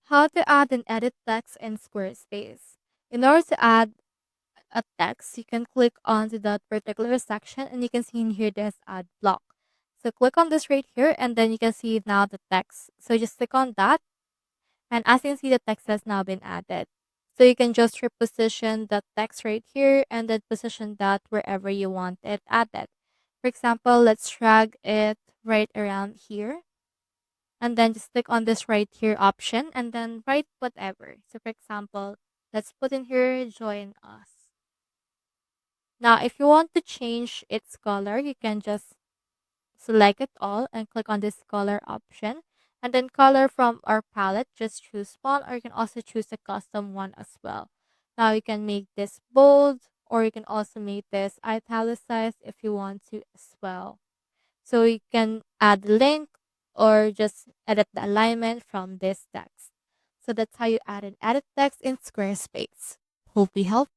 How to add and edit text in Squarespace. In order to add a text, you can click onto that particular section and you can see in here this add block. So click on this right here and then you can see now the text. So just click on that and as you can see the text has now been added. So you can just reposition the text right here and then position that wherever you want it added. For example, let's drag it right around here and then just click on this right here option and then write whatever. So for example, let's put in here join us. Now if you want to change its color, you can just select it all and click on this color option. And then color from our palette, just choose one or you can also choose a custom one as well. Now you can make this bold or you can also make this italicized if you want to as well. So you can add the link or just edit the alignment from this text. So that's how you add and edit text in Squarespace. Hope we helped.